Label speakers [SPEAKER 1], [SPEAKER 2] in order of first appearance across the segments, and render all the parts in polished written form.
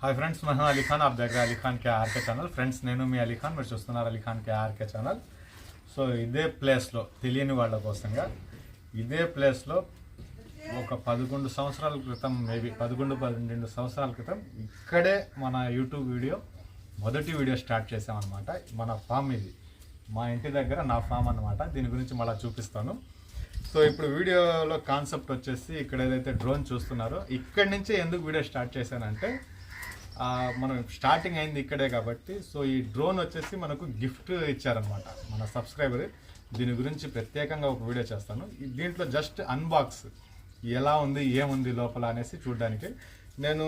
[SPEAKER 1] Hi friends, मैं हूं अली खान। आप देख रहे हैं अली खान के आर के ఛానల్। ఫ్రెండ్స్, నేను మీ అలీ ఖాన్, మీరు చూస్తున్నారు అలీ ఖాన్ కే ఆర్ కే ఛానల్। సో ఇదే ప్లేస్లో తెలియని వాళ్ళ కోసంగా ఇదే ప్లేస్లో ఒక 11 సంవత్సరాల క్రితం, మేబీ 11-12 సంవత్సరాల క్రితం ఇక్కడే మన యూట్యూబ్ మొదటి వీడియో స్టార్ట్ చేసామన్నమాట। మన ఫామ్ ఇది, మా ఇంటి దగ్గర నా ఫామ్ అన్నమాట। దీని గురించి మళ్ళీ చూపిస్తాను। సో ఇప్పుడు వీడియోలో కాన్సెప్ట్ వచ్చేసి, ఇక్కడ ఏదైతే డ్రోన్ చూస్తున్నారో ఇక్కడి నుంచే ఎందుకు వీడియో స్టార్ట్ చేశానంటే, మనం స్టార్టింగ్ అయింది ఇక్కడే కాబట్టి, సో ఈ డ్రోన్ వచ్చేసి మనకు గిఫ్ట్ ఇచ్చారనమాట మన సబ్స్క్రైబర్। దీని గురించి ప్రత్యేకంగా ఒక వీడియో చేస్తాను। దీంట్లో జస్ట్ అన్బాక్స్ ఎలా ఉంది, ఏముంది లోపల అనేసి చూడడానికి నేను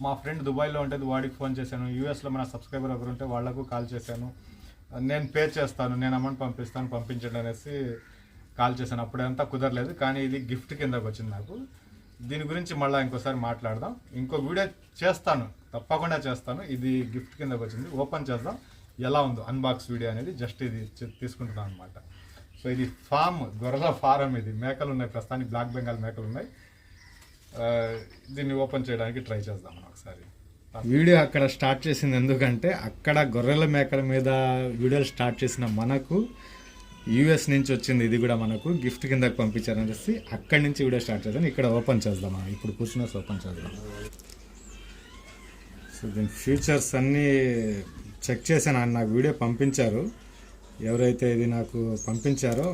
[SPEAKER 1] మా ఫ్రెండ్ దుబాయ్లో ఉంటుంది, వాడికి ఫోన్ చేశాను। యూఎస్లో మన సబ్స్క్రైబర్ ఒకరు ఉంటే వాళ్లకు కాల్ చేశాను। నేను పే చేస్తాను, నేను అమౌంట్ పంపిస్తాను, పంపించండి అనేసి కాల్ చేశాను। అప్పుడంతా కుదరలేదు, కానీ ఇది గిఫ్ట్ కిందకు వచ్చింది నాకు। దీని గురించి మళ్ళీ ఇంకోసారి మాట్లాడదాం, ఇంకో వీడియో చేస్తాను, తప్పకుండా చేస్తాను। ఇది గిఫ్ట్ కిందకు వచ్చింది, ఓపెన్ చేద్దాం ఎలా ఉందో అన్బాక్స్ వీడియో అనేది। జస్ట్ ఇది తీసుకుంటున్నాను అనమాట। సో ఇది ఫామ్, గొర్రెల ఫారం, ఇది మేకలు ఉన్నాయి, ప్రస్తుతానికి బ్లాక్ బెంగాల్ మేకలు ఉన్నాయి। దీన్ని ఓపెన్ చేయడానికి ట్రై చేద్దాం మనం ఒకసారి। వీడియో అక్కడ స్టార్ట్ చేసింది ఎందుకంటే, అక్కడ గొర్రెల మేకల మీద వీడియోలు స్టార్ట్ చేసిన మనకు యూఎస్ నుంచి వచ్చింది, ఇది కూడా మనకు గిఫ్ట్ కిందకి పంపించారనేసి అక్కడి నుంచి వీడియో స్టార్ట్ చేద్దాం। ఇక్కడ ఓపెన్ చేద్దాం, ఇప్పుడు కూర్చున్న ఓపెన్ చేద్దాం। సో దీని ఫీచర్స్ అన్నీ చెక్ చేశాను, ఆయన నాకు వీడియో పంపించారు। ఎవరైతే ఇది నాకు పంపించారో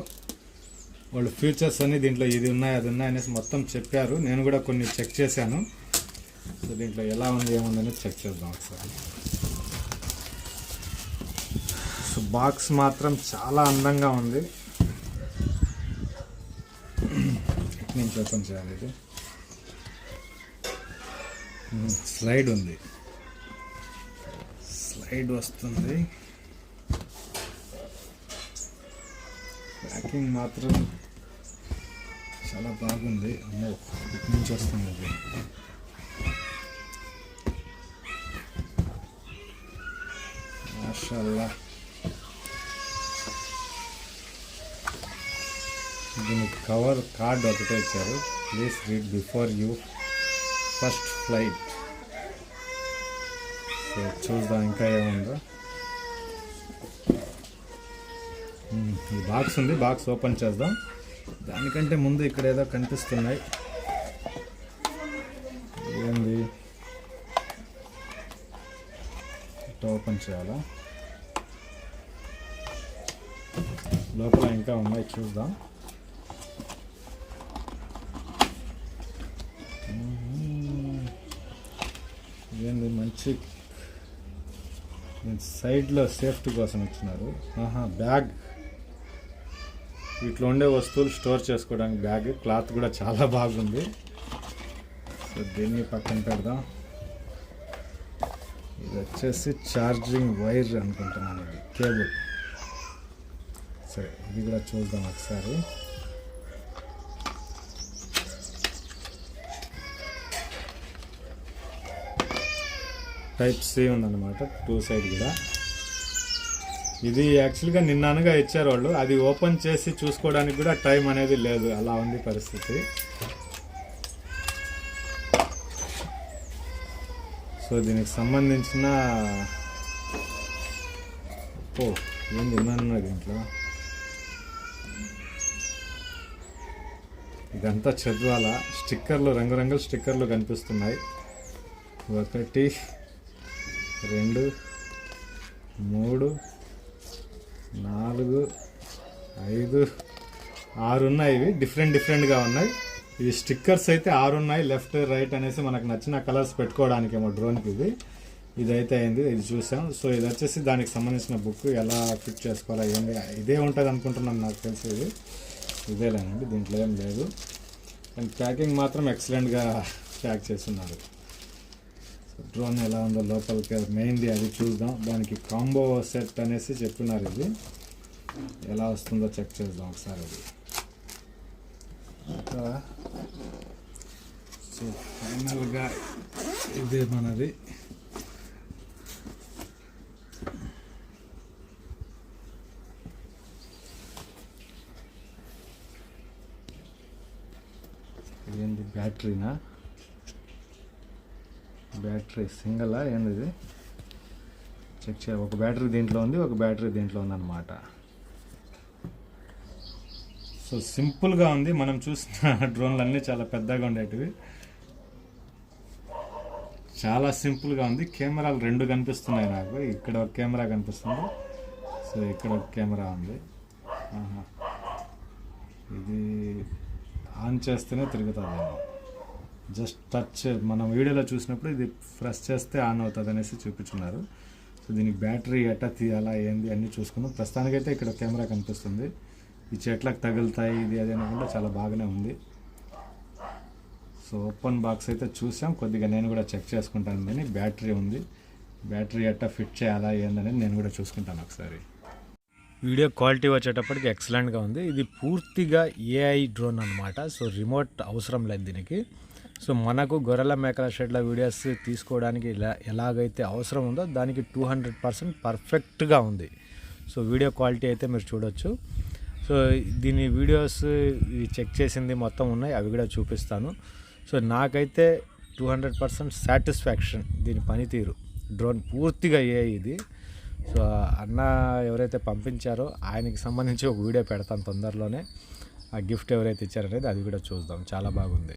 [SPEAKER 1] వాళ్ళు ఫీచర్స్ అన్నీ దీంట్లో ఇది ఉన్నాయి, అది ఉన్నాయి అనేసి మొత్తం చెప్పారు। నేను కూడా కొన్ని చెక్ చేశాను। సో దీంట్లో ఎలా ఉంది, ఏముంది అనేది చెక్ చేద్దాం ఒకసారి। సో బాక్స్ మాత్రం చాలా అందంగా ఉంది। నేను ఓపెన్ చేయాలి, ఇది స్లైడ్ ఉంది, స్లైడ్ వస్తుంది। ప్యాకింగ్ మాత్రం చాలా బాగుంది। అమ్మో, ఇటు నుంచి వస్తుంది అది। మాషాల్లా, దీనికి కవర్ కార్డ్ ఒకటే ఇచ్చారు, please read before you first flight. So చూద్దాం ఇంకా ఏముందో। ఈ బాక్స్ ఉంది, బాక్స్ ఓపెన్ చేద్దాం। దానికంటే ముందు ఇక్కడ ఏదో కనిపిస్తున్నాయి, ఏంది ఇట్లా ఓపెన్ చేయాలా? లోపల ఇంకా ఉన్నాయి, చూద్దాం। ఏంది మంచి సైడ్లో సేఫ్టీ కోసం ఇచ్చినారు। బ్యాగ్, వీటిలో ఉండే వస్తువులు స్టోర్ చేసుకోవడానికి బ్యాగ్, క్లాత్ కూడా చాలా బాగుంది। సో దీన్ని పక్కన పెడదాం। ఇది వచ్చేసి ఛార్జింగ్ వైర్ అనుకుంటున్నాను, ఇది కేబుల్। సరే, ఇది కూడా చూద్దాం ఒకసారి। టైప్ సి ఉందన్నమాట, 2 సైడ్ కూడా। ఇది యాక్చువల్గా నిన్ననగా ఇచ్చారు వాళ్ళు, అది ఓపెన్ చేసి చూసుకోవడానికి కూడా టైం అనేది లేదు, అలా ఉంది పరిస్థితి। సో దీనికి సంబంధించిన ఏంది ఏమన్నా దీంట్లో, ఇదంతా చదవాలా। స్టిక్కర్లు, రంగురంగుల స్టిక్కర్లు కనిపిస్తున్నాయి। 1 2 3 4 5 6 ఉన్నాయి, ఇవి డిఫరెంట్గా ఉన్నాయి। ఇవి స్టిక్కర్స్ అయితే 6 ఉన్నాయి, లెఫ్ట్ రైట్ అనేసి మనకు నచ్చిన కలర్స్ పెట్టుకోవడానికేమో డ్రోన్కి ఇదైతే అయింది, ఇది చూసాం। సో ఇది వచ్చేసి దానికి సంబంధించిన బుక్, ఎలా ఫిట్ చేసుకోవాలా ఏంది, ఇదే ఉంటుంది అనుకుంటున్నాను, నాకు తెలిసి ఇదేలేనండి, దీంట్లో ఏం లేదు। అండ్ ప్యాకింగ్ మాత్రం ఎక్సలెంట్గా ప్యాక్ చేస్తున్నారు। డ్రోన్ ఎలా ఉందో లోపలికి మెయిన్ది అది చూద్దాం। దానికి కాంబో సెట్ అనేసి చెప్తున్నారు, ఇది ఎలా వస్తుందో చెక్ చేద్దాం ఒకసారి అది। సో ఫైనల్గా ఇదే మనది। ఏంది బ్యాటరీనా? బ్యాటరీ సింగలా ఏంది ఇది చెక్ చేయాలి. ఒక బ్యాటరీ దీంట్లో ఉంది, ఒక బ్యాటరీ దీంట్లో ఉందన్నమాట. సో సింపుల్గా ఉంది. మనం చూసిన డ్రోన్లు అన్నీ చాలా పెద్దగా ఉండేటివి, చాలా సింపుల్గా ఉంది. కెమెరాలు 2 కనిపిస్తున్నాయి నాకు. ఇక్కడ ఒక కెమెరా కనిపిస్తుంది, సో ఇక్కడ ఒక కెమెరా ఉంది. ఇది ఆన్ చేస్తేనే తిరుగుతుంది. జస్ట్ టచ్, మనం వీడియోలో చూసినప్పుడు ఇది ప్రెస్ చేస్తే ఆన్ అవుతుంది అనేసి చూపించున్నారు. సో దీనికి బ్యాటరీ ఎట్టా తీయాలా ఏంది అన్నీ చూసుకున్నాం. ప్రస్తుతానికైతే ఇక్కడ కెమెరా కనిపిస్తుంది. ఈ చెట్లకు తగులుతాయి ఇది అది అనకుండా చాలా బాగానే ఉంది. సో ఓపెన్ బాక్స్ అయితే చూసాం, కొద్దిగా నేను కూడా చెక్ చేసుకుంటాను. కానీ బ్యాటరీ ఉంది, బ్యాటరీ ఎట్టా ఫిట్ చేయాలా ఏందనేది నేను కూడా చూసుకుంటాను ఒకసారి. వీడియో క్వాలిటీ వచ్చేటప్పటికి ఎక్సలెంట్గా ఉంది. ఇది పూర్తిగా ఏఐ డ్రోన్ అనమాట. సో రిమోట్ అవసరం లేదు దీనికి. సో మనకు గొర్రెల మేకల షెడ్ల వీడియోస్ తీసుకోవడానికి ఎలాగైతే అవసరం ఉందో దానికి 200% పర్ఫెక్ట్గా ఉంది. సో వీడియో క్వాలిటీ అయితే మీరు చూడొచ్చు. సో దీని వీడియోస్ చెక్ చేసింది మొత్తం ఉన్నాయి, అవి కూడా చూపిస్తాను. సో నాకైతే 200% సాటిస్ఫాక్షన్ దీని పనితీరు. డ్రోన్ పూర్తిగా ఏఐ ఇది. సో అన్న ఎవరైతే పంపించారో ఆయనకి సంబంధించి ఒక వీడియో పెడతాను తొందరలోనే. ఆ గిఫ్ట్ ఎవరైతే ఇచ్చారనేది అది కూడా చూద్దాం. చాలా బాగుంది.